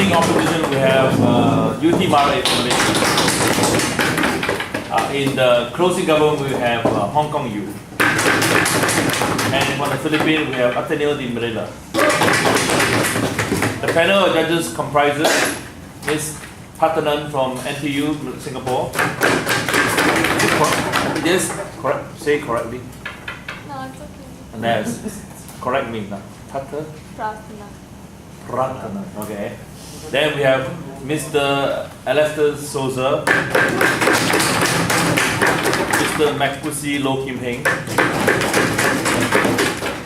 remaining opposition, we have UT Mara in Malaysia. In the closing government, we have Hong Kong U. And for the Philippines, we have Ateneo de Manila. The panel of judges comprises Ms. Patanan from NTU, Singapore. Yes, correct. Say correctly. No, it's okay. And that's correct me now. Pata? Pratna. Pratna. Okay. Then we have Mr. Alastair Souza, Mr. Maxpusi Loh Kim Heng,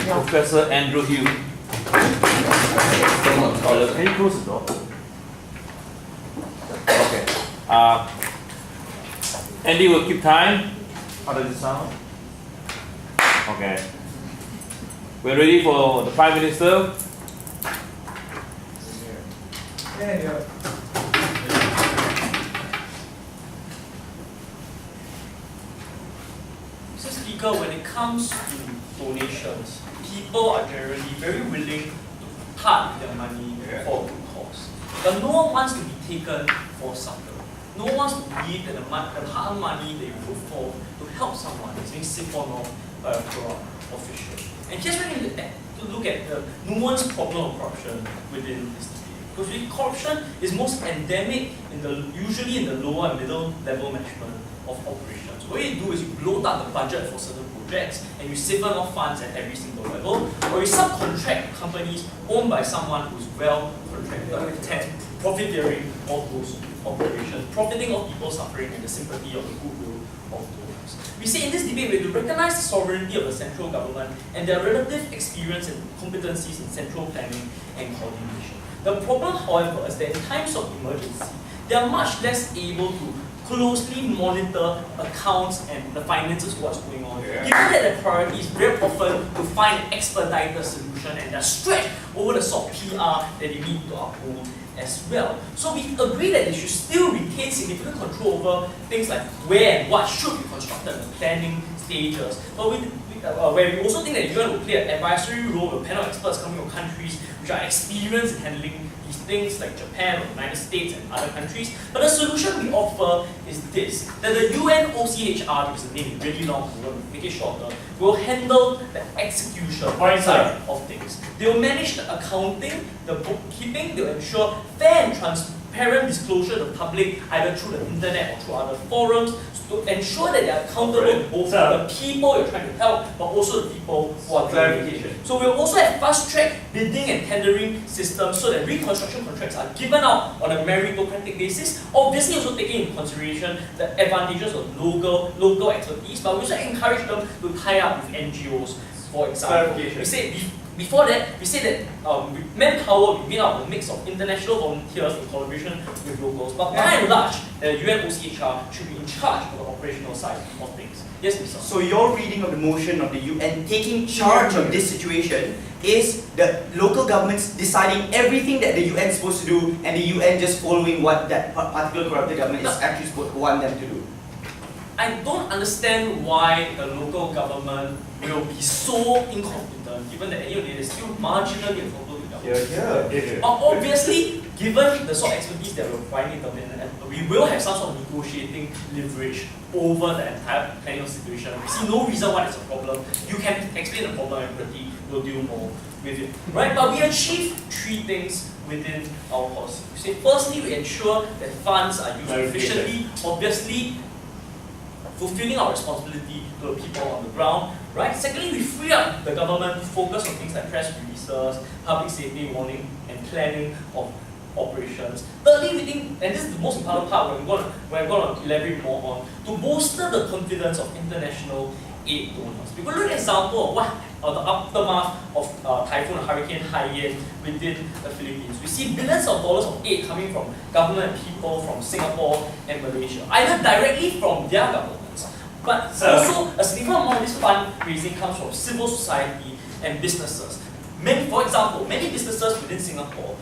Professor Andrew Hugh. Can you close the door? Okay. Andy will keep time. How does it sound? Okay. We're ready for the Prime Minister. Mr. Speaker, when it comes to donations, people are generally very willing to part with their money for a good cause. But no one wants to be taken for sucker. No one wants to believe that the hard money that you put forth to help someone is being siphoned off by a corrupt official. And here's where we need to look at the nuanced problem of corruption within this debate. Because corruption is most endemic usually in the lower and middle level management of operations. What you do is you bloat out the budget for certain projects and you siphon off funds at every single level, or you subcontract companies owned by someone who's well contracted, profiteering of those operations, profiting of people suffering and the sympathy of the goodwill of donors. We say in this debate we have to recognize the sovereignty of the central government and their relative experience and competencies in central planning and coordination. The problem, however, is that in times of emergency, they are much less able to closely monitor accounts and the finances of what's going on. Given that the priority is very often to find an expedited solution and they're stretched over the sort of PR that they need to uphold as well. So we agree that they should still retain significant control over things like where and what should be constructed in the planning stages. But where we also think that the UN will play an advisory role with a panel of experts coming from countries which are experienced in handling these things like Japan or the United States and other countries. But the solution we offer is this, that the UN OCHR, because the name is really long, we'll make it shorter, will handle the execution side of things. They will manage the accounting, the bookkeeping, they will ensure fair and transparent disclosure to the public either through the internet or through other forums to ensure that they are accountable both for the people you're trying to help but also the people who are doing. So we'll also have fast-track bidding and tendering systems so that reconstruction contracts are given out on a meritocratic basis, obviously also taking into consideration the advantages of local expertise, but we also encourage them to tie up with NGOs, for example. We say before that, we say that manpower will be made out of a mix of international volunteers in collaboration with locals. But by and large, the UN OCHR should be in charge of the operational side of things. Yes, Mr. So your reading of the motion of the UN taking charge of this situation is the local governments deciding everything that the UN is supposed to do and the UN just following what that particular corrupted government is actually supposed to want them to do. I don't understand why the local government will be so incompetent, given that any of it is still marginally accountable to government. Obviously, given the sort of expertise that we're finding, we will have some sort of negotiating leverage over the entire planning situation. We see no reason why it's a problem. You can explain the problem and we'll deal more with it. Right? But we achieve three things within our policy. We say, firstly, we ensure that funds are used efficiently, obviously, fulfilling our responsibility to the people on the ground, right? Secondly, we free up the government to focus on things like press releases, public safety warning, and planning of operations. Thirdly, we think, and this is the most important part we're going to elaborate more on, to bolster the confidence of international aid donors. We could look at an example of the aftermath of Typhoon and Hurricane Haiyan within the Philippines. We see billions of dollars of aid coming from government and people from Singapore and Malaysia, either directly from their governments, but also a significant amount of this fundraising comes from civil society and businesses. For example, many businesses within Singapore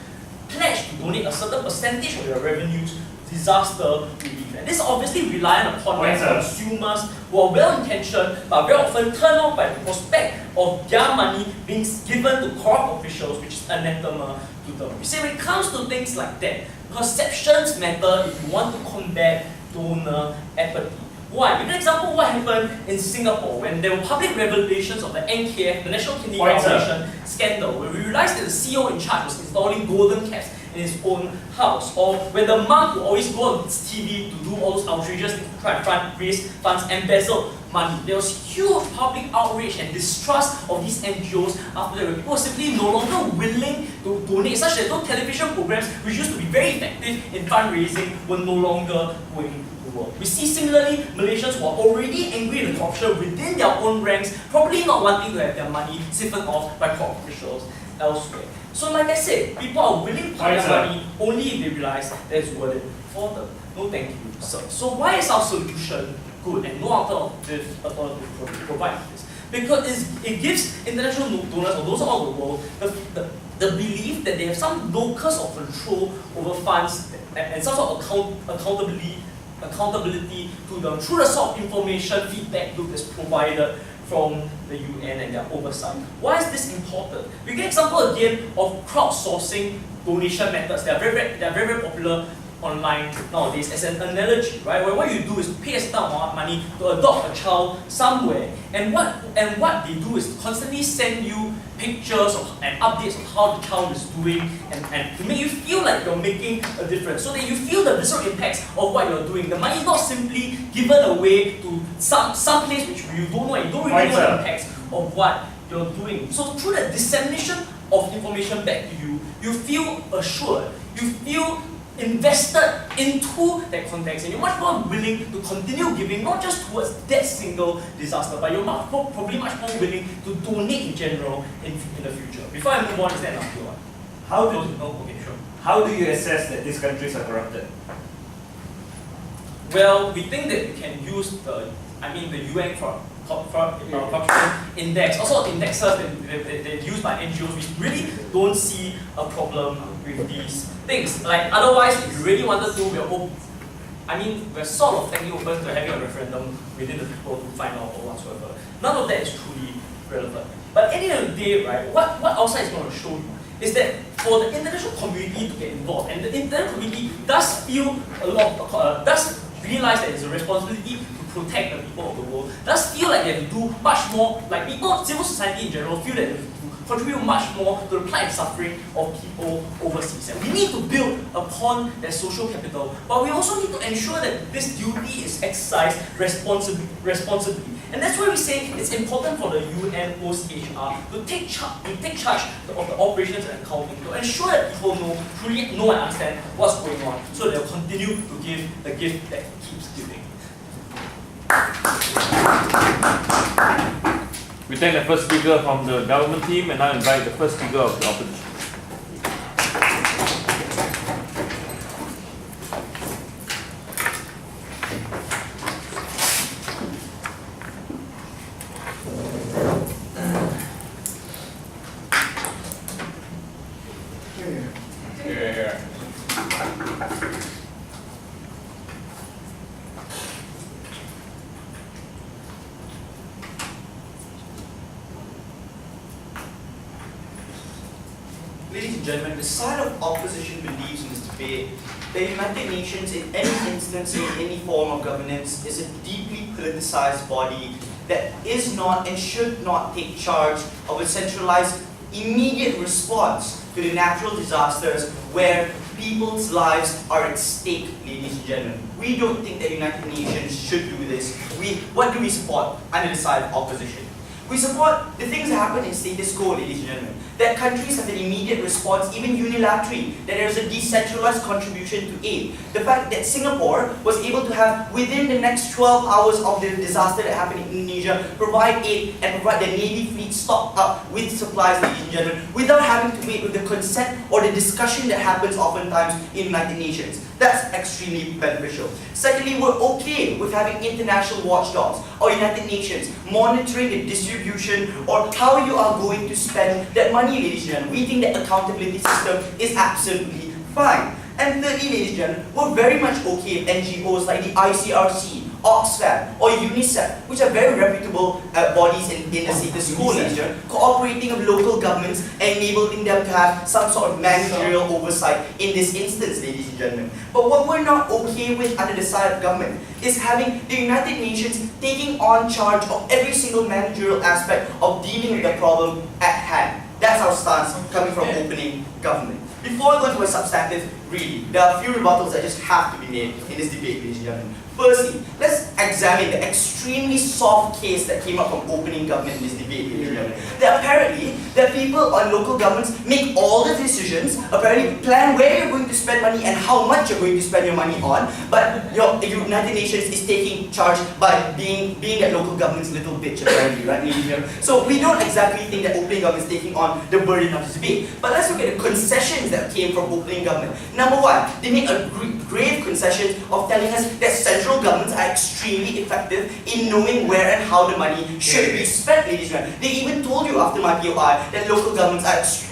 pledge to donate a certain percentage of their revenues disaster relief. And this obviously reliant upon Right, sir. consumers who are well-intentioned but very often turn off by the prospect of their money being given to corrupt officials, which is anathema to them. You see, when it comes to things like that, perceptions matter if you want to combat donor apathy. Why? Give an example of what happened in Singapore when there were public revelations of the NKF, the National Kidney Point, sir. Foundation scandal, where we realized that the CEO in charge was installing golden caps in his own house, or when the monk would always go on TV to do all those outrageous things to try and raise funds, embezzle money. There was huge public outrage and distrust of these NGOs after that. People were simply no longer willing to donate, such that those television programs, which used to be very effective in fundraising, were no longer going to work. We see similarly Malaysians who are already angry at the corruption within their own ranks, probably not wanting to have their money siphoned off by corrupt officials elsewhere. So like I said, people are willing to pay their money only if they realize that it's worth it for them. No thank you, sir. So why is our solution good and no alternative provide this? Because it gives international donors or those all over the world the belief that they have some locus of control over funds and some sort of accountability to them through the sort of information feedback loop that's provided from the UN and their oversight. Why is this important? We get example again of crowdsourcing donation methods. They are very popular online nowadays as an analogy, right? Where what you do is pay a certain amount of money to adopt a child somewhere, and what they do is constantly send you pictures and updates of how the child is doing, and to make you feel like you're making a difference, so that you feel the visceral impacts of what you're doing. The money is not simply given away to some place which you don't know, and you don't really know the impacts of what you're doing. So through the dissemination of information back to you, you feel assured, you feel invested into that context, and you're much more willing to continue giving, not just towards that single disaster, but you're probably much more willing to donate in general in the future. Before I move on, is that enough? How do you assess that these countries are corrupted? Well, we think that we can use the UN corruption index, also indexes that used by NGOs. We really don't see a problem with these things. Like otherwise, if you really wanted to, we're sort of technically open to having a referendum within the people to find out or whatsoever. None of that is truly relevant. But at the end of the day, right, what outside is going to show you is that for the international community to get involved, and the international community does feel does realize that it's a responsibility to protect the people of the world, does feel like they have to do much more, like people, civil society in general, feel that they have to contribute much more to the plight and suffering of people overseas. And we need to build upon that social capital, but we also need to ensure that this duty is exercised responsibly. And that's why we say it's important for the UNOCHR to take charge of the operations and accounting, to ensure that people truly know and understand what's going on, so they'll continue to give the gift that keeps giving. We thank the first speaker from the government team, and now invite the first speaker of the opposition. Ladies and gentlemen, the side of opposition believes in this debate that the United Nations, in any instance, in any form of governance, is a deeply politicized body that is not and should not take charge of a centralized, immediate response to the natural disasters where people's lives are at stake, ladies and gentlemen. We don't think that the United Nations should do this. What do we support under the side of opposition? We support the things that happen in status quo, ladies and gentlemen. That countries have an immediate response, even unilaterally, that there is a decentralized contribution to aid. The fact that Singapore was able to have, within the next 12 hours of the disaster that happened in Indonesia, provide aid and provide their Navy fleet stocked up with supplies, ladies and gentlemen, without having to wait with the consent or the discussion that happens oftentimes in United Nations. That's extremely beneficial. Secondly, we're okay with having international watchdogs or United Nations monitoring the distribution or how you are going to spend that money, ladies and gentlemen. We think that accountability system is absolutely fine. And thirdly, ladies and gentlemen, we're very much okay with NGOs like the ICRC, Oxfam, or UNICEF, which are very reputable bodies in the status quo, ladies and gentlemen, cooperating with local governments and enabling them to have some sort of managerial oversight in this instance, ladies and gentlemen. But what we're not okay with under the side of government is having the United Nations taking on charge of every single managerial aspect of dealing with the problem at hand. That's our stance coming from opening government. Before I go into a substantive, really, there are a few rebuttals that just have to be made in this debate, ladies and gentlemen. Firstly, let's examine the extremely soft case that came up from opening government in this debate, ladies and gentlemen. That apparently, that people on local governments make all the decisions, apparently plan where you're going to spend money and how much you're going to spend your money on, but the United Nations is taking charge by being that local government's little bitch, apparently, right, ladies and gentlemen? So we don't exactly think that opening government is taking on the burden of this debate. But let's look at the concessions that came from opening government. Number one, they make a grave concession of telling us that central governments are extremely effective in knowing where and how the money should be spent, ladies and gentlemen. They even told you after my POI that local governments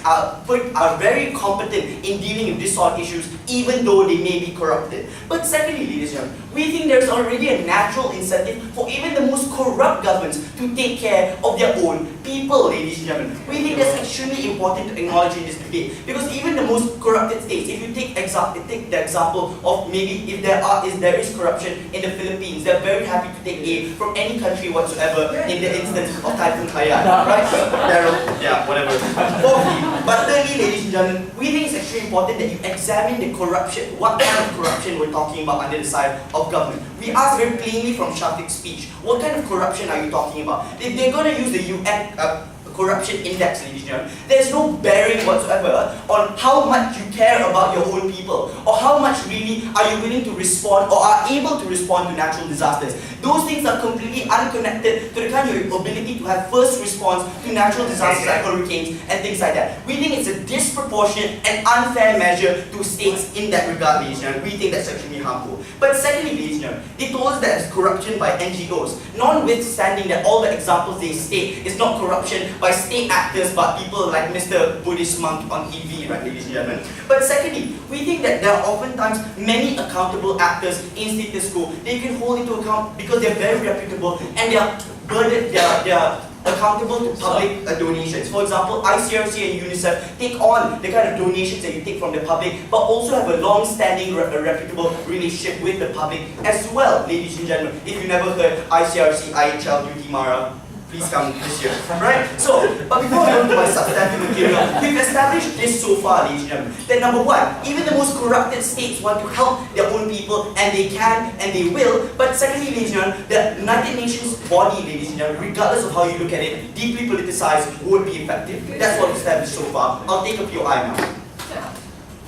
are very competent in dealing with this sort of issues, even though they may be corrupted. But secondly, ladies and gentlemen, we think there's already a natural incentive for even the most corrupt governments to take care of their own people, ladies and gentlemen. We think that's extremely important to acknowledge in this debate, because even the most corrupted states, if you take the example of maybe if there is corruption in the Philippines, they're very happy to take aid from any country whatsoever in the instance of Typhoon Haiyan, right? Yeah, whatever. Fourthly, but thirdly, ladies and gentlemen, we think it's extremely important that you examine the corruption, what kind of corruption we're talking about under the side of government. We ask very plainly from Shafiq's speech, what kind of corruption are you talking about? If they're going to use the UN corruption index, ladies and gentlemen, there's no bearing whatsoever on how much you care about your own people, or how much really are you willing to respond or are able to respond to natural disasters. Those things are completely unconnected to the kind of ability to have first response to natural disasters like hurricanes and things like that. We think it's a disproportionate and unfair measure to states in that regard, ladies and gentlemen. We think that's extremely harmful. But secondly, ladies and gentlemen, they told us that it's corruption by NGOs, notwithstanding that all the examples they state is not corruption by state actors, but people like Mr. Buddhist monk on TV, right, ladies and gentlemen. But secondly, we think that there are oftentimes many accountable actors in status quo that you can hold into account because they're very reputable and they are accountable to public donations. For example, ICRC and UNICEF take on the kind of donations that you take from the public, but also have a long-standing reputable relationship with the public as well, ladies and gentlemen. If you never heard ICRC, IHL, Duty Mara, please come this year, right? So, but before I go into my substantive material, we've established this so far, ladies and gentlemen, that number one, even the most corrupted states want to help their own people, and they can, and they will. But secondly, ladies and gentlemen, the United Nations body, ladies and gentlemen, regardless of how you look at it, deeply politicized, won't be effective. That's what we've established so far. I'll take a POI now.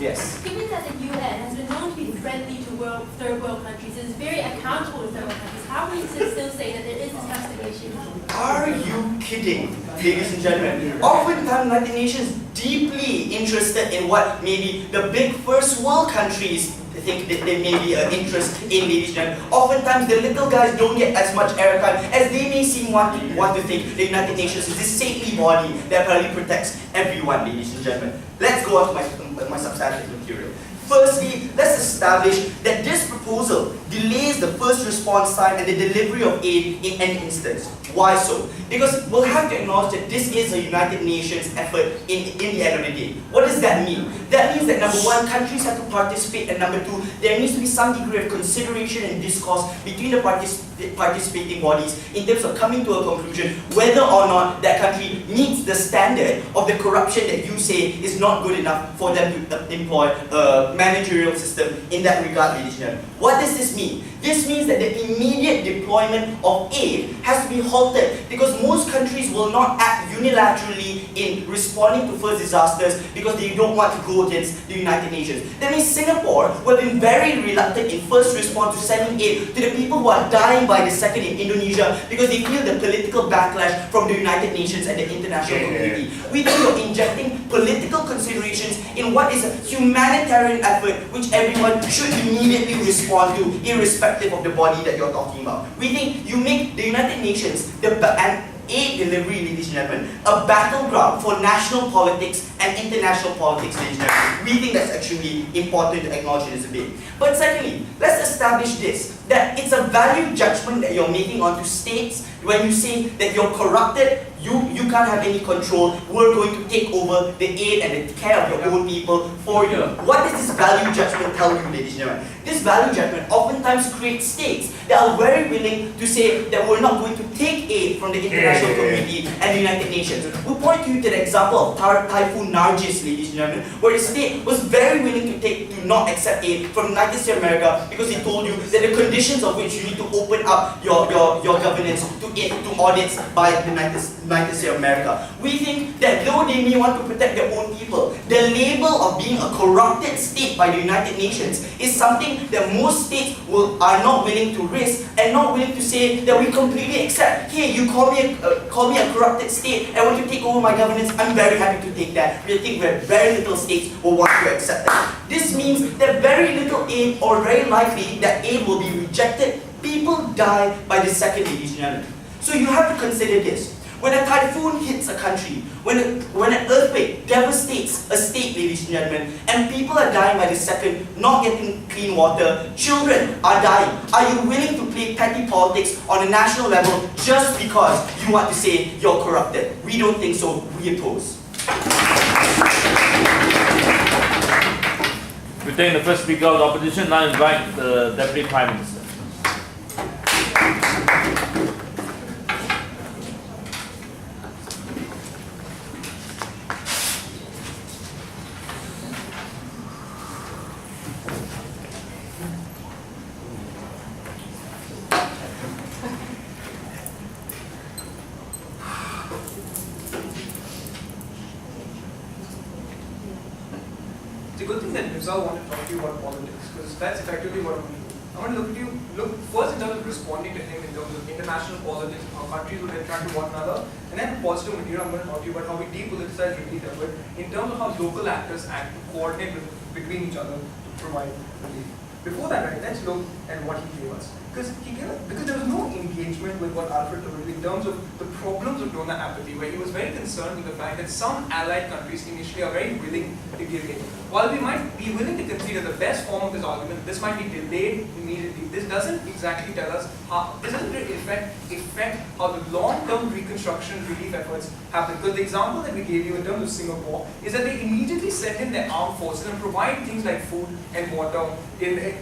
Yes. Given that the UN has been known to be friendly to third world countries, it is very accountable to third world countries, how can you still say that there is this castigation? Are you kidding, ladies and gentlemen? Oftentimes, United Nations deeply interested in what maybe the big first world countries think that there may be an interest in, ladies and gentlemen. Oftentimes, the little guys don't get as much airtime as they may seem want to think. The United Nations is this saintly body that apparently protects everyone, ladies and gentlemen. Let's go on to my substantive material. Firstly, let's establish that this proposal delays the first response time and the delivery of aid in any instance. Why so? Because we'll have to acknowledge that this is a United Nations effort in the end of the day. What does that mean? That means that number one, countries have to participate, and number two, there needs to be some degree of consideration and discourse between the participating bodies in terms of coming to a conclusion whether or not that country meets the standard of the corruption that you say is not good enough for them to employ a managerial system in that regard, ladies and gentlemen. What does this mean? This means that the immediate deployment of aid has to be halted because most countries will not act unilaterally in responding to first disasters because they don't want to go against the United Nations. That means Singapore will have been very reluctant in first response to sending aid to the people who are dying by the second in Indonesia because they feel the political backlash from the United Nations and the international community. We think you're injecting political considerations in what is a humanitarian effort which everyone should immediately respond to, irrespective of the body that you're talking about. We think you make the United Nations and aid delivery, ladies and gentlemen, a battleground for national politics and international politics, ladies and gentlemen. We think that's extremely important to acknowledge in this debate. But secondly, let's establish this, that it's a value judgment that you're making onto states when you say that you're corrupted, you can't have any control, we're going to take over the aid and the care of your own people for you. What does this value judgment tell you, ladies and gentlemen? This value judgment oftentimes creates states that are very willing to say that we're not going to take aid from the international community and the United Nations. We'll point you to the example of Typhoon Nargis, ladies and gentlemen, where the state was very willing to not accept aid from the United States of America because he told you that the conditions of which you need to open up your governance to audits by the United States of America. We think that though they may want to protect their own people, the label of being a corrupted state by the United Nations is something that most states are not willing to risk and not willing to say that we completely accept. Hey, you call me a corrupted state and want to take over my governance, I'm very happy to take that. We think that very little states will want to accept that. This means that very little aid, or very likely that aid will be rejected. People die by the second, ladies and gentlemen. So you have to consider this. When a typhoon hits a country, when an earthquake devastates a state, ladies and gentlemen, and people are dying by the second, not getting clean water, children are dying, are you willing to play petty politics on a national level just because you want to say you're corrupted? We don't think so. We oppose. We take the first speaker of the opposition. Now invite the Deputy Prime Minister. It's a good thing that Rizal wanted to talk to you about politics, because that's effectively what I'm going to do. I want to look first in terms of responding to him in terms of international politics, how countries would interact with one another, and then positive material, I'm going to talk to you about how we depoliticize relief effort in terms of how local actors act to coordinate between each other to provide relief. Before that, right, let's look at what he gave us. Because there was no engagement with what Alfred told in terms of the problems of donor apathy, where he was very concerned with the fact that some allied countries initially are very willing to give aid. While we might be willing to consider the best form of this argument, this might be delayed immediately. This doesn't exactly tell us how, this doesn't really affect how the long-term reconstruction relief efforts happen. Because the example that we gave you in terms of Singapore is that they immediately send in their armed forces and provide things like food and water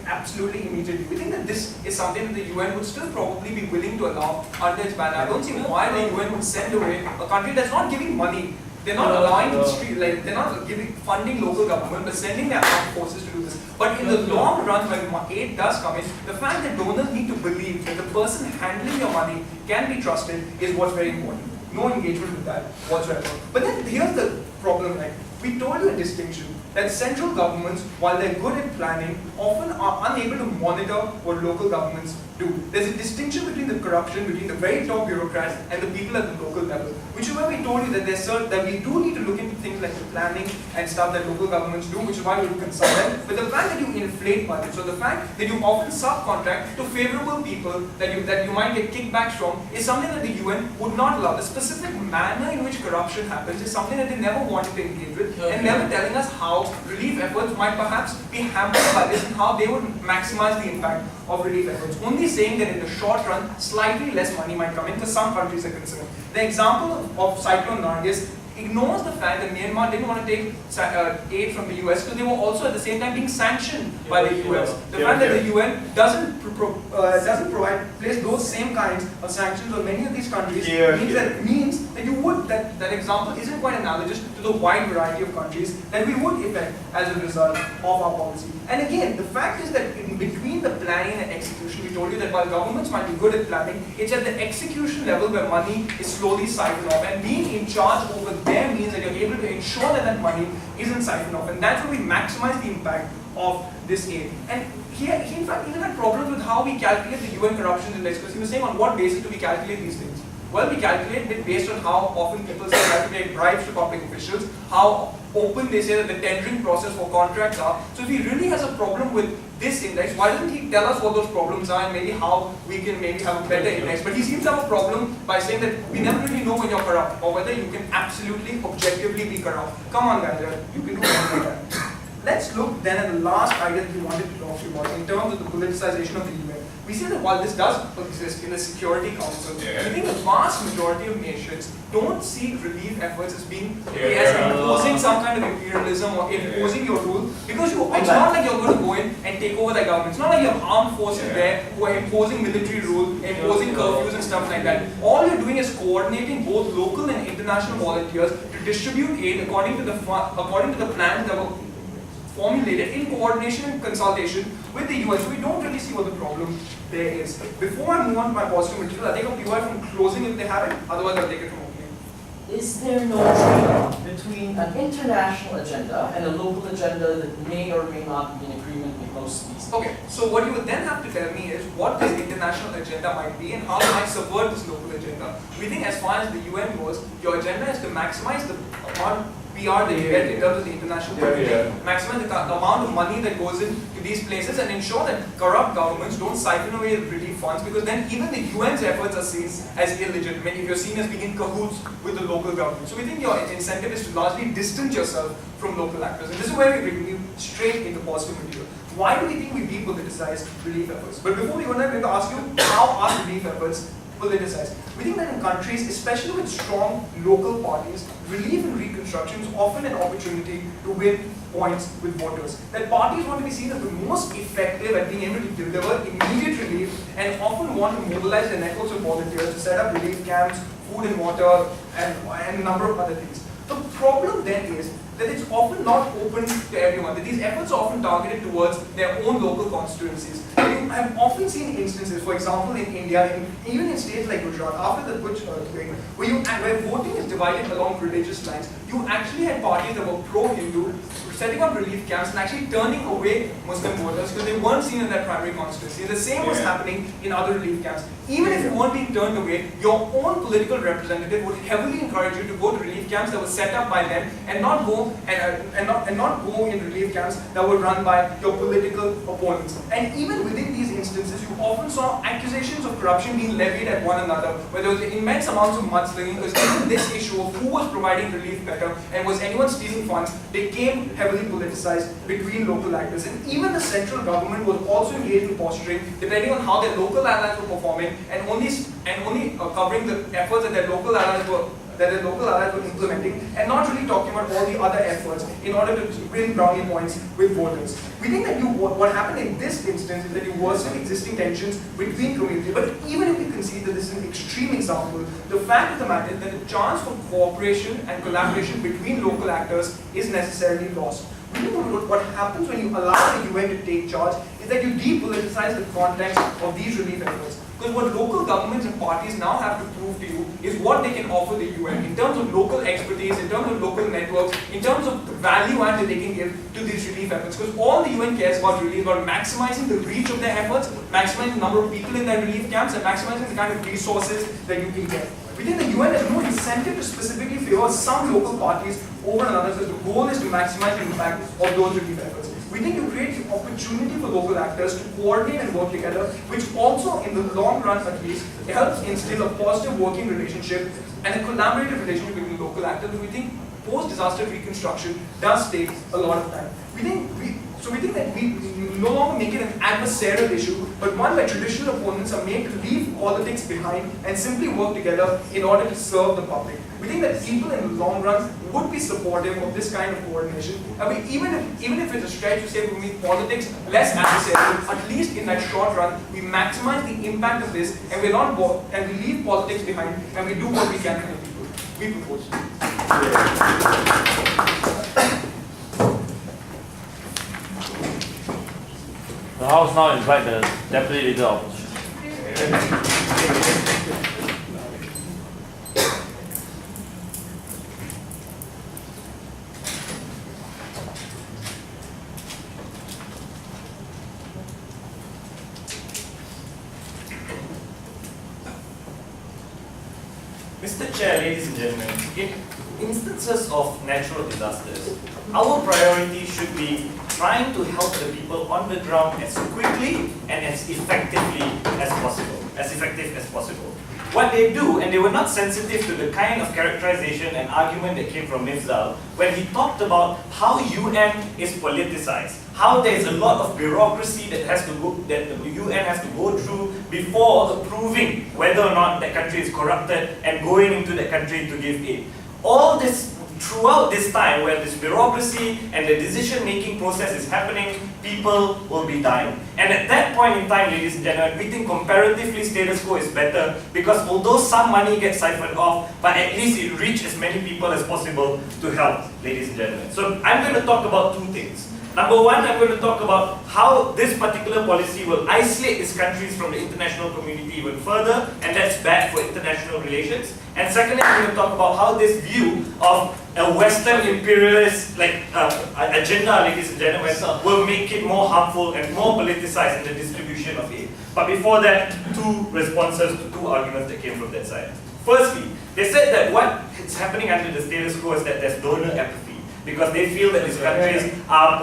absolutely immediately. We think that this is something that the UN would still probably be willing to allow under its banner. I don't see why the UN would send away a country that's not giving money. They're not allowing they're not funding local government, but sending their armed forces to do this. But in the long run, when aid does come in, the fact that donors need to believe that the person handling your money can be trusted is what's very important. No engagement with that whatsoever. But then here's the problem, right? We told you a distinction that central governments, while they're good at planning, often are unable to monitor what local governments do. There's a distinction between the corruption, between the very top bureaucrats and the people at the local level, which is why we told you that that we do need to look into things like the planning and stuff that local governments do, which is why we would consult them. But the fact that you inflate budgets, so the fact that you often subcontract to favorable people that you might get kickbacks from, is something that the UN would not allow. The specific manner in which corruption happens is something that they never wanted to engage with, and never telling us how relief efforts might perhaps be hampered by this and how they would maximize the impact of relief efforts. Only saying that in the short run, slightly less money might come in because some countries are concerned. The example of Cyclone Nargis ignores the fact that Myanmar didn't want to take aid from the US because they were also at the same time being sanctioned by the US. The fact that the UN doesn't place those same kinds of sanctions on many of these countries means that you would, that example isn't quite analogous to the wide variety of countries that we would affect as a result of our policy. And again, the fact is that in between the planning and execution, we told you that while governments might be good at planning, it's at the execution level where money is slowly siphoned off, and being in charge over there means that you're able to ensure that that money isn't siphoned off, and that's where we maximize the impact of this aid. And he in fact even had problems with how we calculate the UN corruption index, because he was saying on what basis do we calculate these things? Well, we calculate it based on how often people say to take bribes to public officials, how open they say that the tendering process for contracts are. So if he really has a problem with this index, why doesn't he tell us what those problems are and maybe how we can maybe have a better index? But he seems to have a problem by saying that we never really know when you're corrupt or whether you can absolutely, objectively be corrupt. Come on guys, you can do something like that. Let's look then at the last idea that he wanted to talk to you about in terms of the politicization of the UN. We see that while this does exist in the Security Council, we think the vast majority of nations don't see relief efforts as being as imposing some kind of imperialism or imposing your rule, because it's not like you're going to go in and take over the government. It's not like you have armed forces there who are imposing military rule, imposing curfews and stuff like that. All you're doing is coordinating both local and international volunteers to distribute aid according to the plans that were formulated in coordination and consultation with the UN. So we don't really see what the problem there is. Before I move on to my positive material, I'll take a PY from closing if they have it, otherwise I'll take it from opening. Is there no trade-off between an international agenda and a local agenda that may or may not be in agreement with most species? Okay, so what you would then have to tell me is what this international agenda might be and how it might subvert this local agenda. We think as far as the UN goes, your agenda is to maximize the amount PR that you get in terms of the international community, maximize the amount of money that goes into these places and ensure that corrupt governments don't siphon away relief funds, because then even the UN's efforts are seen as illegitimate if you're seen as being in cahoots with the local government. So we think your incentive is to largely distance yourself from local actors, and this is where we bring you straight into positive material. Why do we think we depoliticize relief efforts? But before we go there, I'm going to ask you, how are relief efforts politicized? We think that in countries, especially with strong local parties, relief and reconstruction is often an opportunity to win points with voters. That parties want to be seen as the most effective at being able to deliver immediate relief and often want to mobilize their networks of volunteers to set up relief camps, food and water, and a number of other things. The problem then is that it's often not open to everyone, that these efforts are often targeted towards their own local constituencies. I have often seen instances, for example in India, even in states like Gujarat, after the Bhuj earthquake, where voting is divided along religious lines, you actually had parties that were pro-Hindu, setting up relief camps and actually turning away Muslim voters because they weren't seen in their primary constituency. And the same was happening in other relief camps. Even if you weren't being turned away, your own political representative would heavily encourage you to go to relief camps that were set up by them and not go in relief camps that were run by your political opponents. And even within these instances, you often saw accusations of corruption being levied at one another, where there was immense amounts of mudslinging, because even this issue of who was providing relief better and was anyone stealing funds became heavily politicized between local actors. And even the central government was also engaged in posturing, depending on how their local allies were performing, and only covering the efforts that their local allies were implementing, and not really talking about all the other efforts in order to win brownie points with voters. We think that what happened in this instance is that you worsen existing tensions between communities. But even if you concede that this is an extreme example, the fact of the matter is that the chance for cooperation and collaboration between local actors is necessarily lost. We think what happens when you allow the UN to take charge is that you depoliticize the context of these relief efforts. Because what local governments and parties now have to prove to you is what they can offer the UN in terms of local expertise, in terms of local networks, in terms of the value add that they can give to these relief efforts. Because all the UN cares about really is about maximizing the reach of their efforts, maximizing the number of people in their relief camps, and maximizing the kind of resources that you can get. We think the UN has no incentive to specifically favor some local parties over another, so the goal is to maximize the impact of those relief efforts. We think you create the opportunity for local actors to coordinate and work together, which also, in the long run at least, helps instill a positive working relationship and a collaborative relationship between local actors. We think post-disaster reconstruction does take a lot of time. We think that we no longer make it an adversarial issue, but one where traditional opponents are made to leave politics behind and simply work together in order to serve the public. We think that people in the long run would be supportive of this kind of coordination. And even if it's a stretch to say we make politics less adversarial, at least in that short run, we maximize the impact of this, and we leave politics behind, and we do what we can for the people. We propose. The House now invite the Deputy Leader of Opposition. Mr. Chair, ladies and gentlemen, in instances of natural disasters, our priority should be trying to help the people on the ground as quickly and as effectively as possible, as effective as possible. What they do, and they were not sensitive to the kind of characterization and argument that came from Mifzal when he talked about how UN is politicized, how there is a lot of bureaucracy that the UN has to go through before approving whether or not that country is corrupted and going into that country to give aid. All this, throughout this time where this bureaucracy and the decision-making process is happening, people will be dying. And at that point in time, ladies and gentlemen, we think comparatively status quo is better because although some money gets siphoned off, but at least it reaches as many people as possible to help, ladies and gentlemen. So I'm going to talk about two things. Number one, I'm going to talk about how this particular policy will isolate these countries from the international community even further, and that's bad for international relations. And secondly, I'm going to talk about how this view of a Western imperialist agenda, ladies and gentlemen, will make it more harmful and more politicized in the distribution of aid. But before that, two responses to two arguments that came from that side. Firstly, they said that what is happening under the status quo is that there's donor apathy, because they feel that these countries are,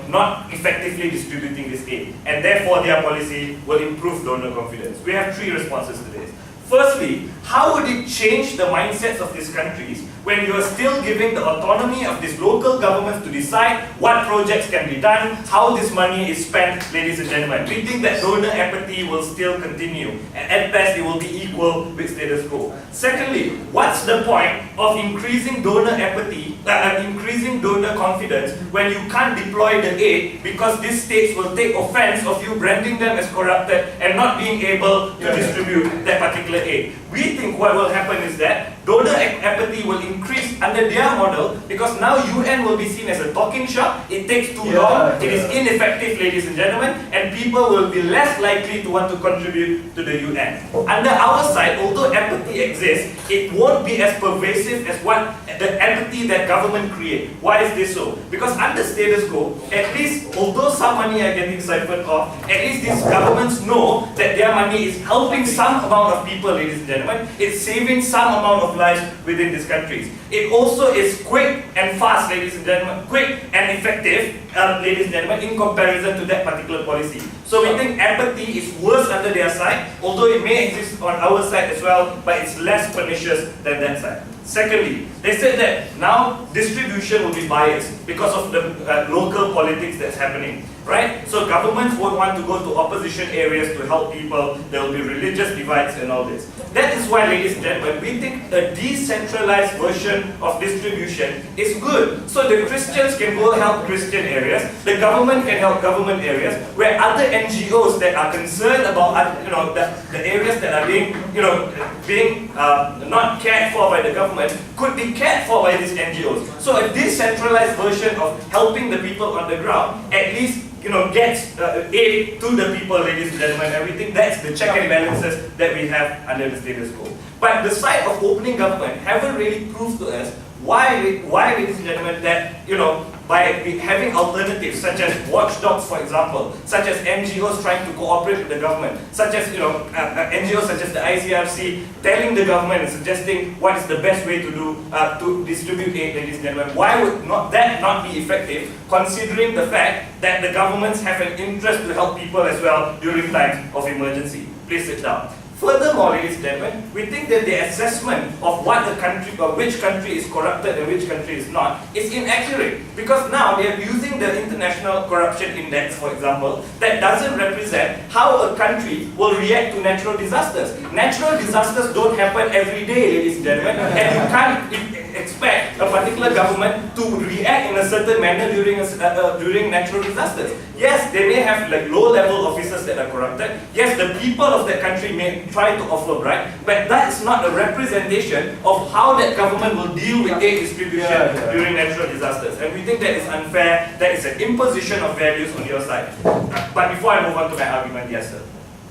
not effectively distributing this aid, and therefore their policy will improve donor confidence. We have three responses to this. Firstly, how would it change the mindsets of these countries when you are still giving the autonomy of these local governments to decide what projects can be done, how this money is spent, ladies and gentlemen? We think that donor apathy will still continue, and at best it will be equal with status quo. Secondly, what's the point of increasing donor apathy, increasing donor confidence when you can't deploy the aid because these states will take offense of you branding them as corrupted and not being able to distribute that particular aid? We think what will happen is that donor apathy will increase under their model because now UN will be seen as a talking shop. It takes too long, it is ineffective, ladies and gentlemen, and people will be less likely to want to contribute to the UN. Under our side, although apathy exists, it won't be as pervasive as what the apathy that government create. Why is this so? Because under status quo, at least although some money are getting siphoned off, at least these governments know that their money is helping some amount of people, ladies and gentlemen. It's saving some amount of lives within these countries. It also is quick and fast, ladies and gentlemen, quick and effective, ladies and gentlemen, in comparison to that particular policy. So we think apathy is worse under their side, although it may exist on our side as well, but it's less pernicious than that side. Secondly, they said that now distribution will be biased because of the local politics that's happening, right? So governments won't want to go to opposition areas to help people. There will be religious divides and all this. That is why, ladies and gentlemen, we think a decentralized version of distribution is good. So the Christians can go help Christian areas, the government can help government areas, where other NGOs that are concerned about the areas that are being not cared for by the government could be cared for by these NGOs. So a decentralized version of helping the people on the ground at least gets aid to the people, ladies and gentlemen. And we think that's the check and balances that we have under the status quo. But the side of opening government haven't really proved to us why, ladies and gentlemen, that by having alternatives such as watchdogs, for example, such as NGOs trying to cooperate with the government, such as NGOs such as the ICRC telling the government and suggesting what is the best way to do to distribute aid, ladies and gentlemen. Why would that not be effective, considering the fact that the governments have an interest to help people as well during times of emergency? Please sit down. Furthermore, ladies and gentlemen, we think that the assessment of what the country or which country is corrupted and which country is not is inaccurate, because now they are using the International Corruption Index, for example, that doesn't represent how a country will react to natural disasters. Natural disasters don't happen every day, ladies and gentlemen, and you can't expect a particular government to react in a certain manner during natural disasters. Yes, they may have low-level officers that are corrupted. Yes, the people of that country may try to offer bribe, but that is not a representation of how that government will deal with aid distribution during natural disasters. And we think that is unfair. That is an imposition of values on your side. But before I move on to my argument, yes, sir.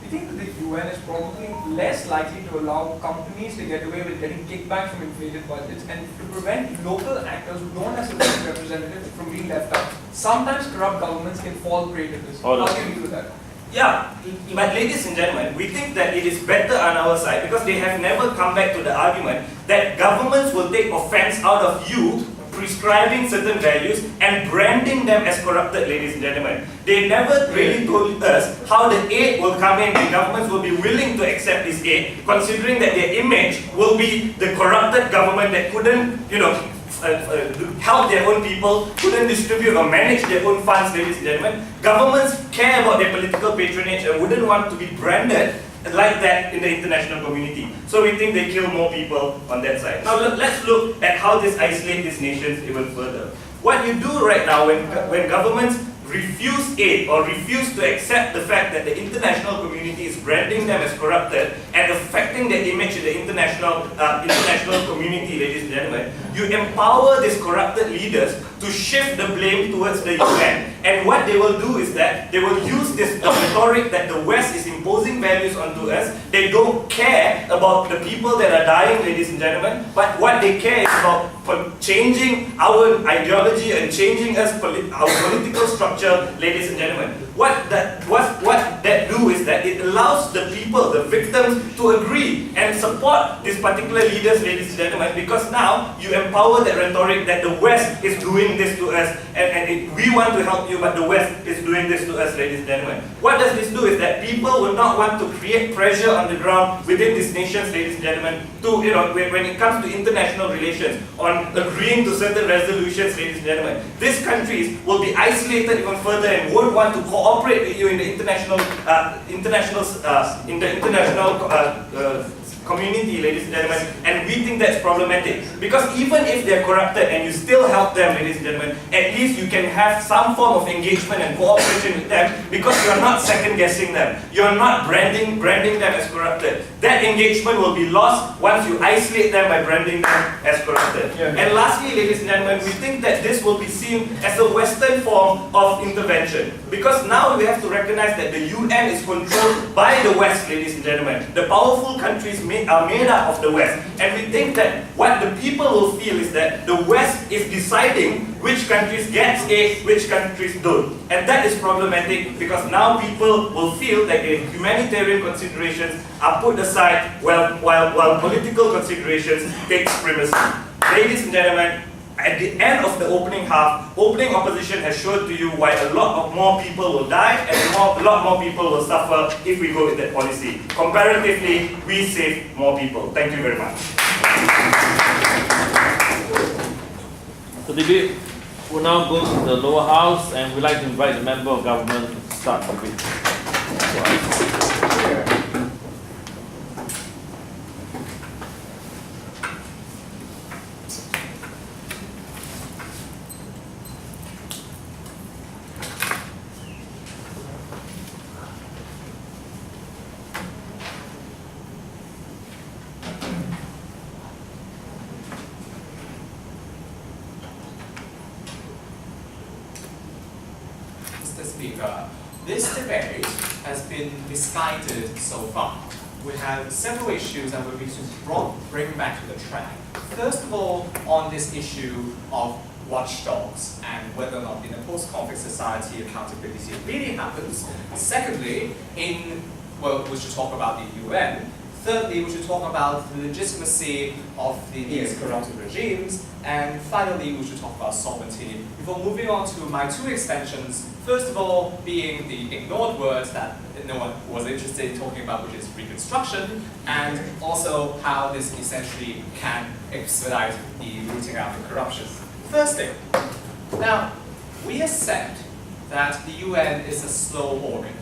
We think that the UN is probably less likely to allow companies to get away with getting kickbacks from inflated budgets and to prevent local actors who don't have sufficient representatives from being left out. Sometimes corrupt governments can fall prey to this. How do you deal with that? Yeah, but ladies and gentlemen, we think that it is better on our side because they have never come back to the argument that governments will take offense out of you prescribing certain values and branding them as corrupted, ladies and gentlemen. They never really told us how the aid will come in and governments will be willing to accept this aid, considering that their image will be the corrupted government that couldn't, help their own people, couldn't distribute or manage their own funds, ladies and gentlemen. Governments care about their political patronage and wouldn't want to be branded like that in the international community. So we think they kill more people on that side. Now let's look at how this isolates these nations even further. What you do right now when governments refuse aid or refuse to accept the fact that the international community is branding them as corrupted and affecting their image in the international community, ladies and gentlemen, you empower these corrupted leaders to shift the blame towards the UN. And what they will do is that they will use this rhetoric that the West is imposing values onto us. They don't care about the people that are dying, ladies and gentlemen, but what they care is about changing our ideology and changing our political structure, ladies and gentlemen. What that do is that it allows the people, the victims, to agree and support these particular leaders, ladies and gentlemen, because now you empower that rhetoric that the West is doing this to us and we want to help you, but the West is doing this to us, ladies and gentlemen. What does this do is that people will not want to create pressure on the ground within these nations, ladies and gentlemen, to, when it comes to international relations, on agreeing to certain resolutions, ladies and gentlemen. These countries will be isolated even further and won't want to cooperate with you in the international community, ladies and gentlemen, and we think that's problematic. Because even if they're corrupted and you still help them, ladies and gentlemen, at least you can have some form of engagement and cooperation with them because you're not second-guessing them. You're not branding them as corrupted. That engagement will be lost once you isolate them by branding them as corrupted. And lastly, ladies and gentlemen, we think that this will be seen as a Western form of intervention. Because now we have to recognize that the UN is controlled by the West, ladies and gentlemen. The powerful countries are made up of the West. And we think that what the people will feel is that the West is deciding which countries get aid, which countries don't. And that is problematic because now people will feel that the humanitarian considerations are put aside while political considerations take primacy. Ladies and gentlemen, at the end of the opening half, opening opposition has shown to you why a lot of more people will die and a lot more people will suffer if we go with that policy. Comparatively, we save more people. Thank you very much. The debate will now go to the lower house, and we'd like to invite the member of government to start the debate. Mr. Speaker, this debate has been misguided so far. We have several issues that we need to bring back to the track. First of all, on this issue of watchdogs and whether or not in a post-conflict society accountability really happens. Secondly, we should talk about the UN. Thirdly, we should talk about the legitimacy of these corrupted regimes. And finally, we should talk about sovereignty. Before moving on to my two extensions, first of all, being the ignored words that no one was interested in talking about, which is reconstruction, and also how this essentially can expedite the rooting out of corruption. First thing, now, we accept that the UN is a slow organ.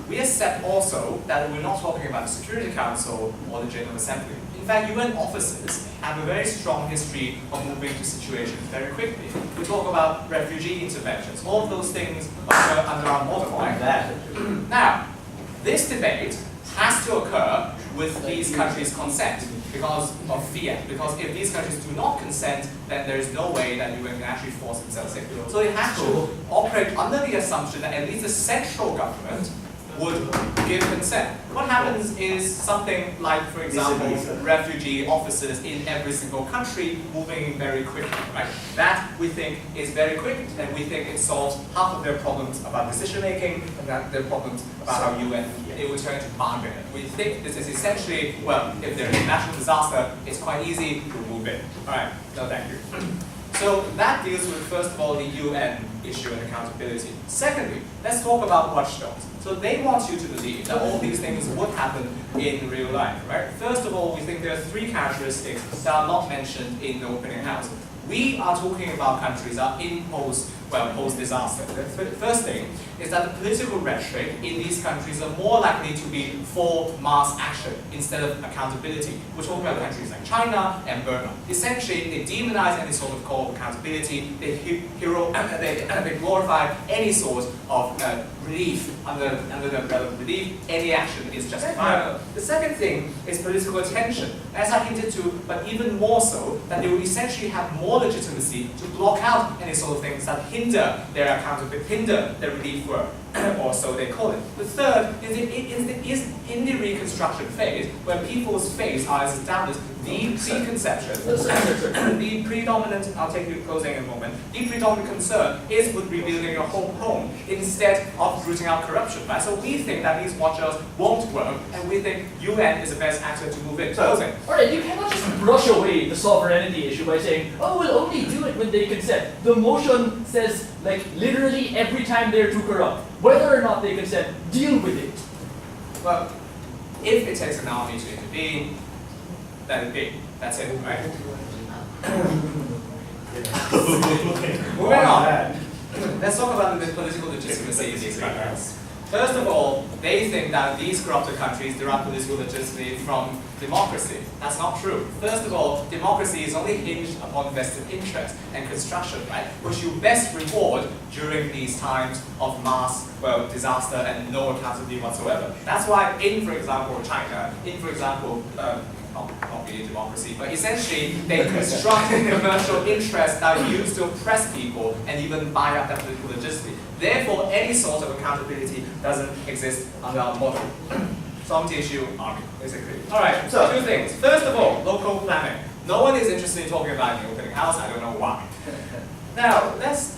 We accept also that we're not talking about the Security Council or the General Assembly. In fact, UN officers have a very strong history of moving to situations very quickly. We talk about refugee interventions. All of those things occur under our model like that. Now, this debate has to occur with these countries' consent because of fear. Because if these countries do not consent, then there is no way that UN can actually force themselves in. So it has to operate under the assumption that at least the central government would give consent. What happens is something like, for example, refugee officers in every single country moving very quickly, right? That we think is very quick, and we think it solves half of their problems about decision making, and that their problems about how UN it would turn into bargaining. We think this is essentially, well, if there's a national disaster, it's quite easy to move in. All right, no, thank you. So that deals with, first of all, the UN issue and accountability. Secondly, let's talk about watchdogs. So they want you to believe that all these things would happen in real life, right? First of all, we think there are 3 characteristics that are not mentioned in the opening house. We are talking about countries that are in post-disaster. The first thing is that the political rhetoric in these countries are more likely to be for mass action instead of accountability. We're talking about countries like China and Burma. Essentially, they demonize any sort of call of accountability. They glorify any sort of relief under the umbrella of relief. Any action is justifiable. The second thing is political attention. As I hinted to, but even more so, that they will essentially have more legitimacy to block out any sort of things that hinder their accountability, hinder their relief work, or so they call it. The third is in the reconstruction phase, where people's faiths are established, the conception, the predominant, I'll take you closing in a moment, the predominant concern is with rebuilding your home instead of rooting out corruption, right? So we think that these watchdogs won't work, and we think UN is the best actor to move in. Closing. Alright, you cannot just brush away the sovereignty issue by saying, oh, we'll only do it when they consent. The motion says, like, literally every time they're too corrupt. Whether or not they consent, deal with it. Well, if it takes an army to intervene, let it be. That's it, right? Moving on. Let's talk about the political legitimacy in these countries. First of all, they think that these corrupted countries derive political legitimacy from democracy. That's not true. First of all, democracy is only hinged upon vested interest and construction, right? Which you best reward during these times of mass, disaster and no accountability whatsoever. That's why for example, China, not really democracy, but essentially they construct commercial interests that are used to oppress people and even buy up their political legitimacy. Therefore, any sort of accountability doesn't exist under our model. Sovereignty issue, army, basically. Alright, so 2 things. First of all, local planning. No one is interested in talking about the opening house, I don't know why. Now, let's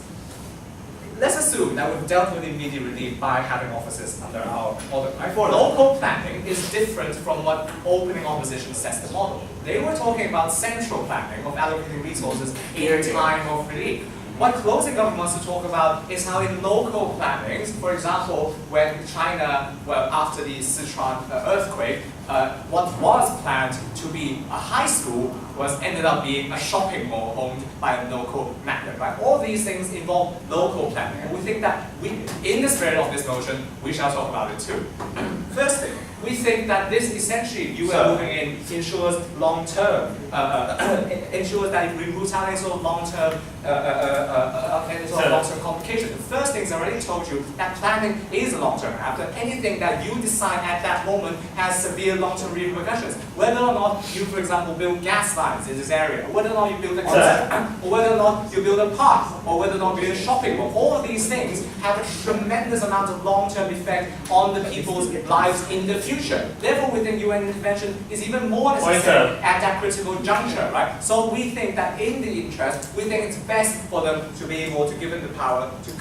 assume that we've dealt with immediate relief by having officers under our model. Right? For local planning is different from what opening opposition sets the model. They were talking about central planning of allocating resources in time of relief. What closing government wants to talk about is how in local plannings, for example, when China, after the Sichuan earthquake, what was planned to be a high school ended up being a shopping mall owned by a local magnate, right? All these things involve local planning, and we think that in the spirit of this motion, we shall talk about it too. First thing, we think that this essentially, UN moving in, ensures long-term, ensures that it removes out any sort of long-term complication. The first thing is I already told you that planning is a long-term after anything that you decide at that moment has severe long-term repercussions. Whether or not you, for example, build gas lines in this area, whether or not you build a concert, or whether or not you build a park, or whether or not you build a shopping mall, all of these things have a tremendous amount of long-term effect on the people's lives in the future. Therefore, we think UN intervention is even more necessary at that critical juncture, right? So we think that in the interest, we think it's best for them to be able to give them the power to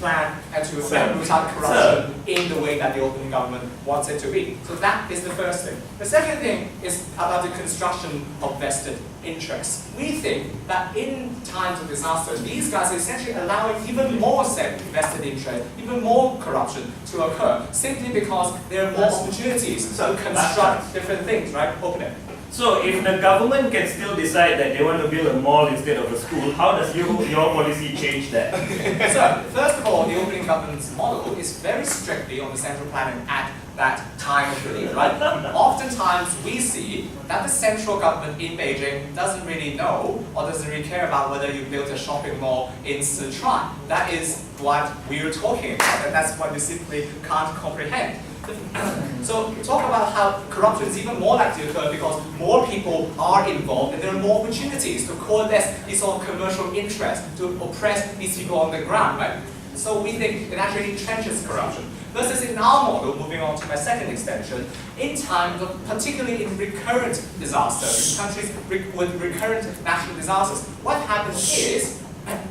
plan and to root out corruption in the way that the opening government wants it to be. So that is the first thing. The second thing is about the construction of vested interests. We think that in times of disaster, these guys are essentially allowing even more vested interest, even more corruption to occur, simply because there are more opportunities to construct different things, right? Open it. So if the government can still decide that they want to build a mall instead of a school, how does your policy change that? So, first of all, the opening government's model is very strictly on the central planning at that time of relief, right? Oftentimes we see that the central government in Beijing doesn't really know or doesn't really care about whether you build a shopping mall in Sichuan. That is what we were talking about, and that's what we simply can't comprehend. So talk about how corruption is even more likely to occur because more people are involved and there are more opportunities to coalesce these sort of commercial interests to oppress these people on the ground, right? So we think it actually entrenches corruption. Versus in our model, moving on to my second extension, in times of, particularly in recurrent disasters, in countries with recurrent natural disasters, what happens is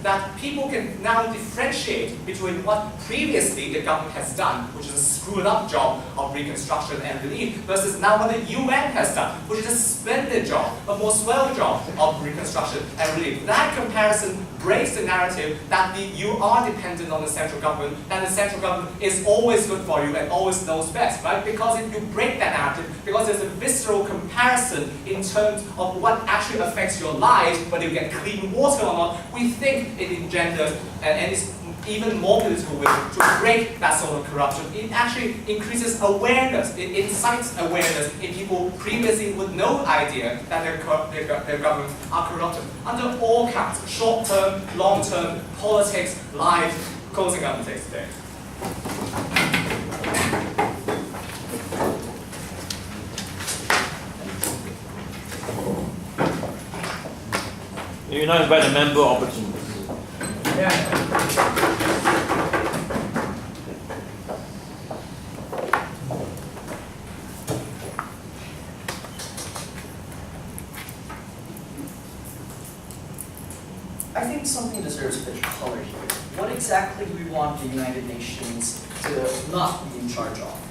that people can now differentiate between what previously the government has done, which is a screwed up job of reconstruction and relief, versus now what the UN has done, which is a splendid job, a more swell job of reconstruction and relief. That comparison breaks the narrative that you are dependent on the central government, and the central government is always good for you and always knows best, right? Because if you break that narrative, because there's a visceral comparison in terms of what actually affects your lives, whether you get clean water or not, we think it engenders and it's even more political will to break that sort of corruption. It actually increases awareness, it incites awareness in people previously with no idea that their governments are corrupted under all counts, short-term, long-term, politics, lives. Closing up the text today. You now invite the member opportunities. I think something deserves a bit of color here. What exactly do we want the United Nations to not be in charge of?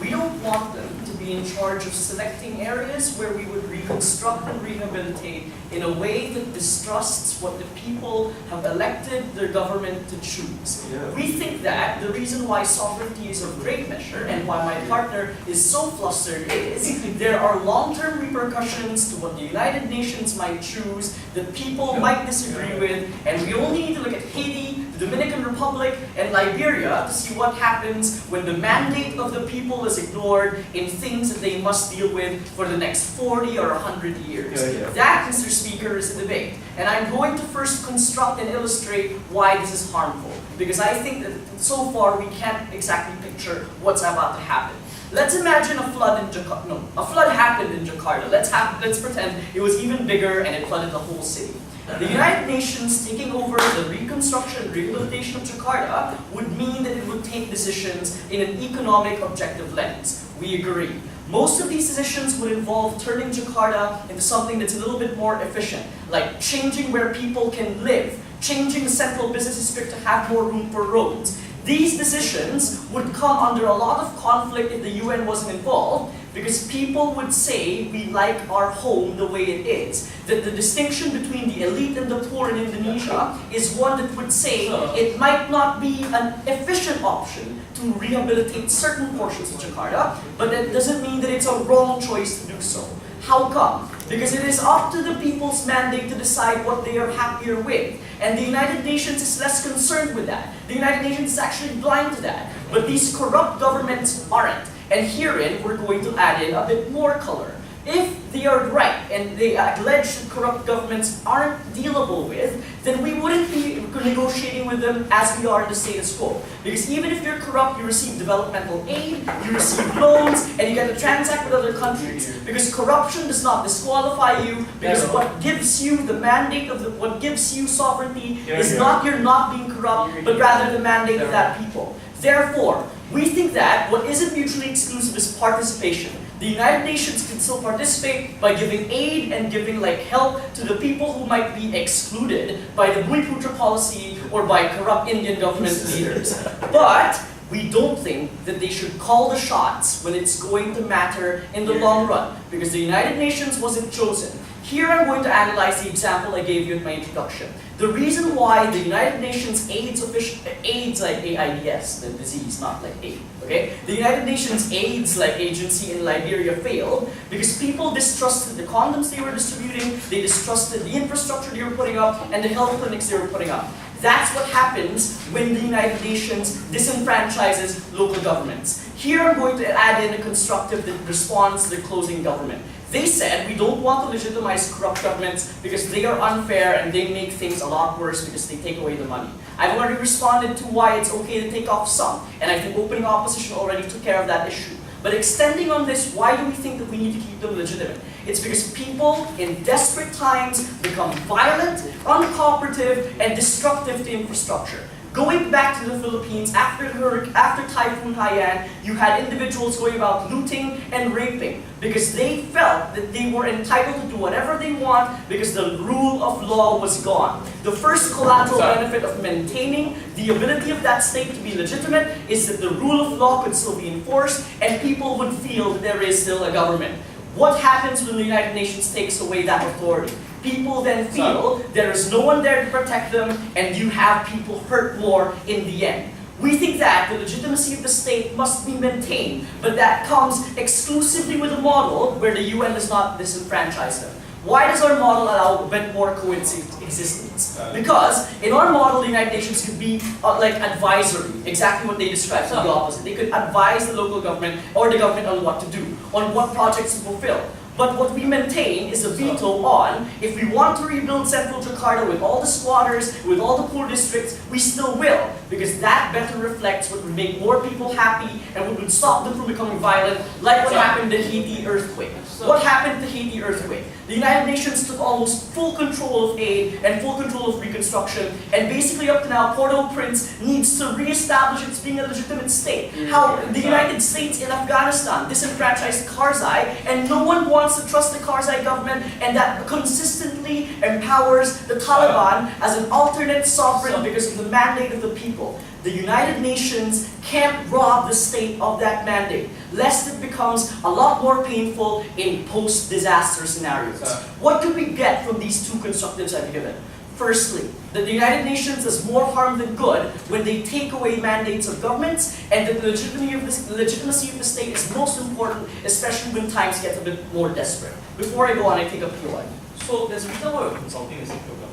We don't want them to be in charge of selecting areas where we would reconstruct and rehabilitate in a way that distrusts what the people have elected their government to choose. We think that the reason why sovereignty is of great measure and why my partner is so flustered is there are long-term repercussions to what the United Nations might choose that people might disagree with, and we only need to look at Haiti, the Dominican Republic, and Liberia to see what happens when the mandate of the people is ignored in things that they must deal with for the next 40 or 100 years. That, Mr. Speaker, is a debate. And I'm going to first construct and illustrate why this is harmful, because I think that so far we can't exactly picture what's about to happen. Let's imagine a flood in Jakarta. No, a flood happened in Jakarta. Let's pretend it was even bigger and it flooded the whole city. The United Nations taking over the reconstruction and rehabilitation of Jakarta would mean that it would take decisions in an economic objective lens. We agree. Most of these decisions would involve turning Jakarta into something that's a little bit more efficient, like changing where people can live, changing the central business district to have more room for roads. These decisions would come under a lot of conflict if the UN wasn't involved, because people would say we like our home the way it is. That the distinction between the elite and the poor in Indonesia is one that would say it might not be an efficient option to rehabilitate certain portions of Jakarta, but that doesn't mean that it's a wrong choice to do so. How come? Because it is up to the people's mandate to decide what they are happier with. And the United Nations is less concerned with that. The United Nations is actually blind to that. But these corrupt governments aren't. And herein, we're going to add in a bit more color. If they are right and they allege that corrupt governments aren't dealable with, then we wouldn't be negotiating with them as we are in the status quo. Because even if you're corrupt, you receive developmental aid, you receive loans, and you get to transact with other countries. Because corruption does not disqualify you, because what gives you the mandate of what gives you sovereignty is not you're not being corrupt, but rather the mandate of that people. Therefore, we think that what isn't mutually exclusive is participation. The United Nations can still participate by giving aid and giving help to the people who might be excluded by the Bumiputra policy or by corrupt Indian government leaders. But we don't think that they should call the shots when it's going to matter in the long run, because the United Nations wasn't chosen. Here I'm going to analyze the example I gave you in my introduction. The reason why the United Nations AIDS like AIDS, the disease, not like AIDS, okay? The United Nations AIDS like agency in Liberia failed because people distrusted the condoms they were distributing, they distrusted the infrastructure they were putting up, and the health clinics they were putting up. That's what happens when the United Nations disenfranchises local governments. Here I'm going to add in a constructive that responds to the closing government. They said we don't want to legitimize corrupt governments because they are unfair and they make things a lot worse because they take away the money. I've already responded to why it's okay to take off some, and I think opening opposition already took care of that issue. But extending on this, why do we think that we need to keep them legitimate? It's because people in desperate times become violent, uncooperative, and destructive to infrastructure. Going back to the Philippines, after Typhoon Haiyan, you had individuals going about looting and raping because they felt that they were entitled to do whatever they want because the rule of law was gone. The first collateral benefit of maintaining the ability of that state to be legitimate is that the rule of law could still be enforced and people would feel that there is still a government. What happens when the United Nations takes away that authority? People then feel there is no one there to protect them and you have people hurt more in the end. We think that the legitimacy of the state must be maintained, but that comes exclusively with a model where the UN does not disenfranchise them. Why does our model allow a bit more coexistence? Because in our model, the United Nations could be like advisory, exactly what they described, the opposite. They could advise the local government or the government on what to do, on what projects to fulfill. But what we maintain is a veto on, if we want to rebuild Central Jakarta with all the squatters, with all the poor districts, we still will. Because that better reflects what would make more people happy and what would stop them from becoming violent, like what happened in the Haiti earthquake. What happened to the Haiti earthquake? The United Nations took almost full control of aid and full control of reconstruction, and basically up to now, Port-au-Prince needs to reestablish its being a legitimate state. How the United States in Afghanistan disenfranchised Karzai, and no one wants to trust the Karzai government, and that consistently empowers the Taliban as an alternate sovereign because of the mandate of the people. The United Nations can't rob the state of that mandate, lest it becomes a lot more painful in post-disaster scenarios. What could we get from these two constructives I've given? Firstly, that the United Nations does more harm than good when they take away mandates of governments, and that the legitimacy of the state is most important, especially when times get a bit more desperate. Before I go on, I take up POI. So there's a reason why we're consulting the central government.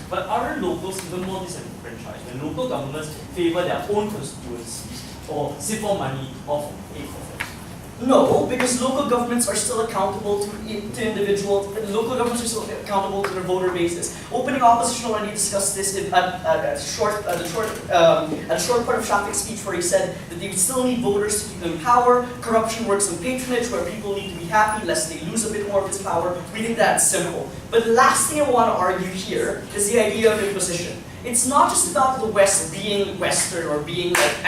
But are locals even more disenfranchised when local governments favor their own constituencies or sit for money off aid for them? No, because local governments are still accountable to individuals. Local governments are still accountable to their voter bases. Opening opposition already discussed this at a short part of Shafiq's speech, where he said that they still need voters to keep them in power. Corruption works in patronage, where people need to be happy lest they lose a bit more of its power. We think that's simple. But the last thing I want to argue here is the idea of imposition. It's not just about the West being Western or being like